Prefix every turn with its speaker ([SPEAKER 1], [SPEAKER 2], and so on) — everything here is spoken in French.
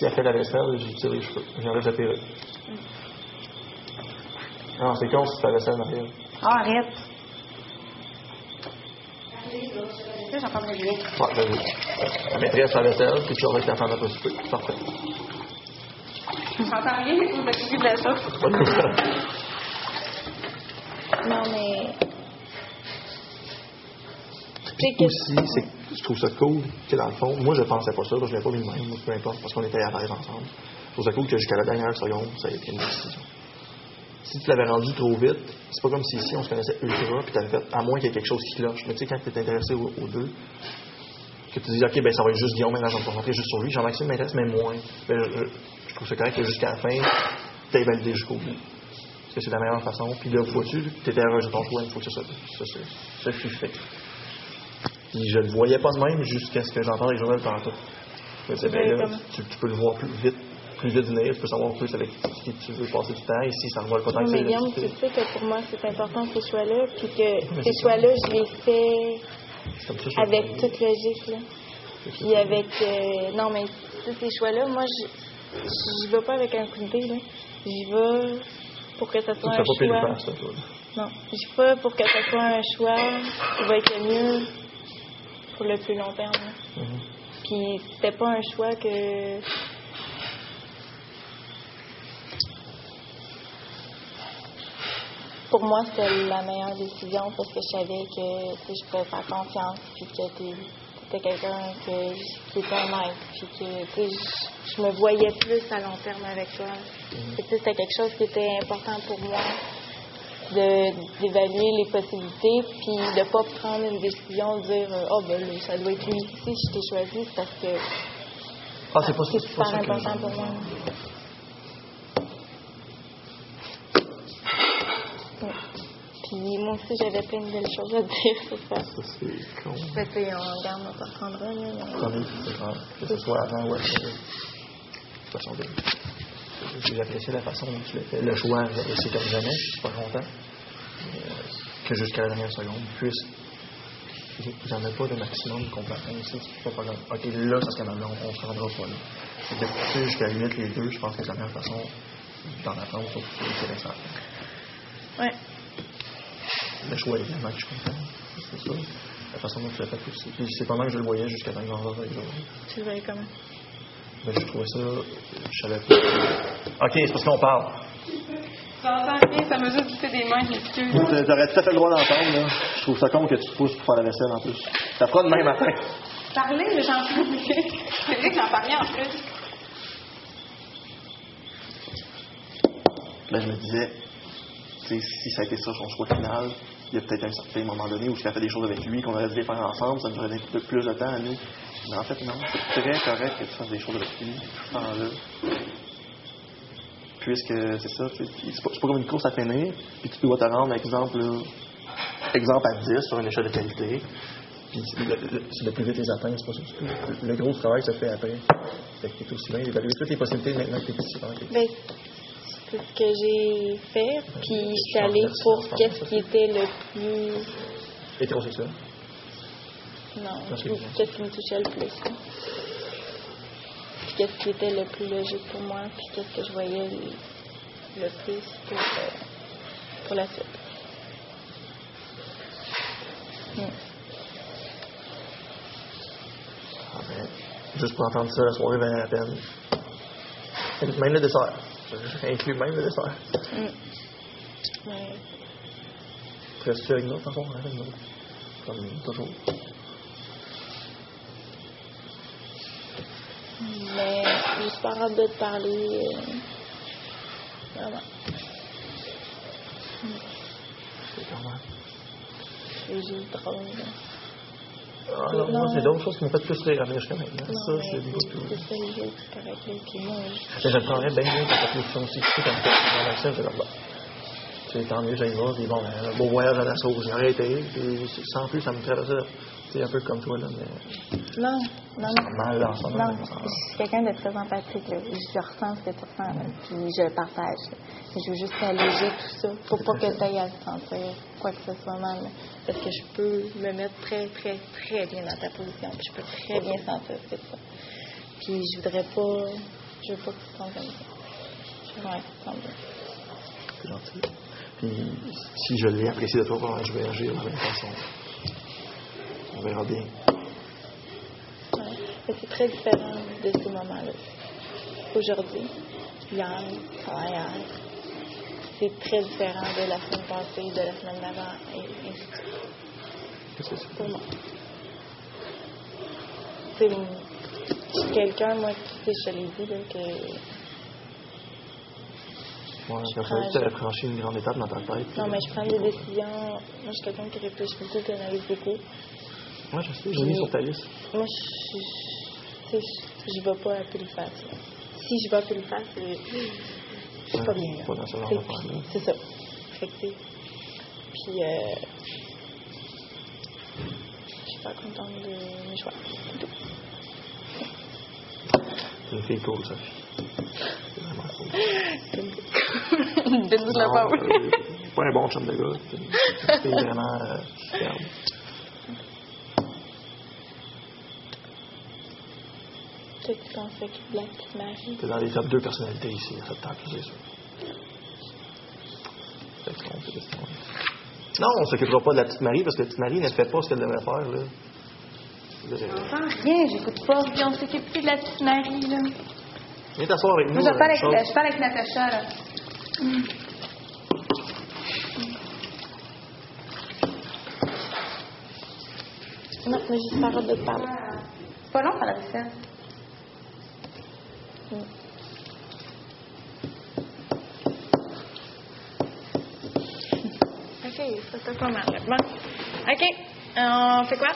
[SPEAKER 1] si elle fait la vaisselle, j'y tire les cheveux. J'enlève la perruque. Non, c'est con si tu fais la vaisselle, Marie.
[SPEAKER 2] Ah, arrête. Là, j'entends pas bien.
[SPEAKER 1] Ouais, vas-y. La maîtresse fait la vaisselle, puis tu vas avec la femme à pas souper. Parfait.
[SPEAKER 2] J'entends rien, mais vous m'occupez de la chose. Non, mais...
[SPEAKER 1] Aussi, c'est que je trouve ça cool que dans le fond, moi je pensais pas ça, parce que je l'avais pas mis de même, peu importe, parce qu'on était à l'aise ensemble. Je trouve ça cool que jusqu'à la dernière seconde, ça ait été une décision. Si tu l'avais rendu trop vite, c'est pas comme si ici on se connaissait ultra, puis t'avais fait, à moins qu'il y ait quelque chose qui cloche. Mais tu sais, quand tu es intéressé aux deux, que tu dis, ok, ben ça va être juste Guillaume, maintenant je vais me concentrer juste sur lui, Jean-Maxime m'intéresse, mais moins. Ben, je trouve ça correct que jusqu'à la fin, t'aies validé jusqu'au bout. Parce que c'est la meilleure façon. Puis là, vois-tu, t'étais heureux de ton choix, il faut que ça fût fait. Puis je le voyais pas de même jusqu'à ce que j'entende les Joël tantôt. Ben là, tu peux le voir plus vite venir, tu peux savoir plus avec qui tu veux passer du temps, et si ça ne vole pas tant que ça.
[SPEAKER 3] Mais Guillaume, tu sais que pour moi, c'est important ces choix-là, puis que ces choix-là, je les fais avec toute logique, là. Puis avec... non, mais ces choix-là, moi, je vais pas avec un coup d'idée, là. J'y vais pour que ça soit un choix... Non, j'y vais pour que ça soit un choix qui va être le mieux pour le plus long terme. Puis c'était pas un choix que... Pour moi, c'était la meilleure décision parce que je savais que je pouvais faire confiance, puis que t'étais quelqu'un qui était honnête, puis que je me voyais plus à long terme avec toi. C'était quelque chose qui était important pour moi, d'évaluer les possibilités, puis de pas prendre une décision, de dire ben là, ça doit être lui ici, je t'ai choisi, c'est parce que c'est super important pour moi. Puis moi aussi, j'avais plein de belles choses à dire, c'est ça.
[SPEAKER 1] Ça, c'est con.
[SPEAKER 3] Fait que, regarde, on s'en reprendra, là.
[SPEAKER 1] Que ce soit avant ou après. J'ai apprécié la façon dont tu l'as fait. Le choix, c'est comme jamais, je suis pas content. Que jusqu'à la dernière seconde, puisse. J'en ai pas de maximum de compétence ici. Tu peux pas comme, ok, là, ça serait maintenant, on se rendra pas là. C'est de pousser jusqu'à la limite les deux, je pense que c'est la meilleure façon d'en apprendre, sauf que c'est intéressant.
[SPEAKER 3] Ouais.
[SPEAKER 1] Le choix, évidemment, que je comprends. C'est ça. La façon dont tu l'as fait aussi. Puis c'est pendant que je le voyais jusqu'à temps que j'en revoie avec Joël.
[SPEAKER 3] Tu le voyais comment?
[SPEAKER 1] Ben, je trouvais ça. Je savais pas. Ok, c'est parce qu'on parle.
[SPEAKER 2] J'entends rien, ça m'a juste glissé des mains, je m'excuse.
[SPEAKER 1] T'aurais tout à fait le droit d'entendre, là. Je trouve ça con que tu te pousses pour faire la vaisselle en plus. Ça fera demain matin.
[SPEAKER 2] Parler, mais j'en peux plus. C'est vrai que j'en parlais en plus.
[SPEAKER 1] Ben, je me disais, tu sais, si ça a été ça son choix final, il y a peut-être un certain moment donné où tu as fait des choses avec lui qu'on aurait dû les faire ensemble, ça nous aurait donné plus de temps à nous. Mais en fait, non, c'est très correct que tu fasses des choses avec lui tout ce temps-là. Puisque c'est ça, c'est pas comme une course à finir, puis tu dois te rendre, exemple à 10 sur une échelle de qualité, puis c'est de plus vite les atteindre, c'est pas ça du tout. Le gros travail se fait après. Fait que t'es aussi bien d'évaluer toutes les possibilités maintenant que t'es ici.
[SPEAKER 3] Ben, c'est ce que j'ai fait, puis je suis allée pour qu'est-ce qui était le plus...
[SPEAKER 1] Hétérosexuel?
[SPEAKER 3] Non, qu'est-ce qui me touchait le plus. Puis qu'est-ce qui était le plus logique pour moi, puis qu'est-ce que je voyais le plus pour la suite.
[SPEAKER 1] Ah ben, juste pour entendre ça, la soirée valait la peine. Même le dessert. Inclus même le dessert.
[SPEAKER 3] Ouais.
[SPEAKER 1] Restes-tu avec nous, de toute façon? Avec nous. Comme toujours.
[SPEAKER 3] Mais j'ai super hâte de te parler. Vraiment.
[SPEAKER 1] C'est comment?
[SPEAKER 3] C'est juste drôle.
[SPEAKER 1] Non, moi, c'est d'autres choses qui m'ont fait plus rire jusqu'à maintenant.
[SPEAKER 3] Non,
[SPEAKER 1] ça, c'est des
[SPEAKER 3] c'est ça, les jeux, c'est correct. Puis moi,
[SPEAKER 1] je le prendrais bien mieux que ta réflexion aussi. Tu sais, comme ça, dans l'accent, c'est là-bas. C'est tant mieux, j'aille voir. Puis bon, un beau voyage à la sauce, j'ai arrêté. Puis sans plus, ça me traversait. C'est un peu comme toi, là, mais.
[SPEAKER 3] Non.
[SPEAKER 1] Mal là, ensemble.
[SPEAKER 3] Non, je suis quelqu'un de très empathique. Là. Je ressens ce que tu ressens, là, puis je le partage. Là. Je veux juste alléger tout ça. Faut pas que tu ailles à sentir quoi que ce soit mal. Là. Parce que je peux me mettre très, très, très bien dans ta position. Puis je peux très bien sentir ce que tu fais. Puis je voudrais pas Je veux pas que tu te sentes comme ça. J'aimerais que tu te sentes bien.
[SPEAKER 1] C'est gentil. Puis, si je l'ai apprécié de toi, probablement je vais agir de la même façon. On verra bien.
[SPEAKER 3] Ouais. Mais c'est très différent de ces moments-là. Aujourd'hui, hier, avant-hier, c'est très différent de la semaine passée, de la semaine d'avant, et ainsi de suite.
[SPEAKER 1] Qu'est-ce que c'est?
[SPEAKER 3] Pour moi. C'est quelqu'un, moi, tu sais, je te l'ai dit, là, que...
[SPEAKER 1] Ouais, comme ça, tu as franchi une grande étape dans ta tête.
[SPEAKER 3] Non, mais je prends des décisions. Moi, je suis quelqu'un qui réfléchit beaucoup, qui analyse beaucoup.
[SPEAKER 1] Moi, je sais, j'ai mis sur ta liste.
[SPEAKER 3] Moi, je vais pas à pile face. Là. Si je vais à pile face, je suis pas bien. Là.
[SPEAKER 1] Pas dans ce genre d'affaire-là.
[SPEAKER 3] C'est ça. Fait que, puis, je suis pas contente de mes choix. C'est tout.
[SPEAKER 1] C'est une fille cool, Sophie. C'est vraiment cool. Pas un bon chum de gars. C'est une fille vraiment superbe.
[SPEAKER 3] Toi, tu pensais que la petite Marie...
[SPEAKER 1] T'es dans les top 2 personnalités ici, à cette table, c'est sûr. Non, on s'occupera pas de la petite Marie parce que la petite Marie ne fait pas ce qu'elle devrait faire, là.
[SPEAKER 2] J'entends rien, j'écoute pas. Puis on s'occupe plus de la petite Marie, là.
[SPEAKER 1] Viens t'asseoir avec nous.
[SPEAKER 2] Moi, je parle avec Natacha, là.
[SPEAKER 3] Non, mais juste par de te parler.
[SPEAKER 2] C'est pas long, faire la vaisselle.
[SPEAKER 3] OK, ça fait pas mal. Bon. OK, on fait quoi?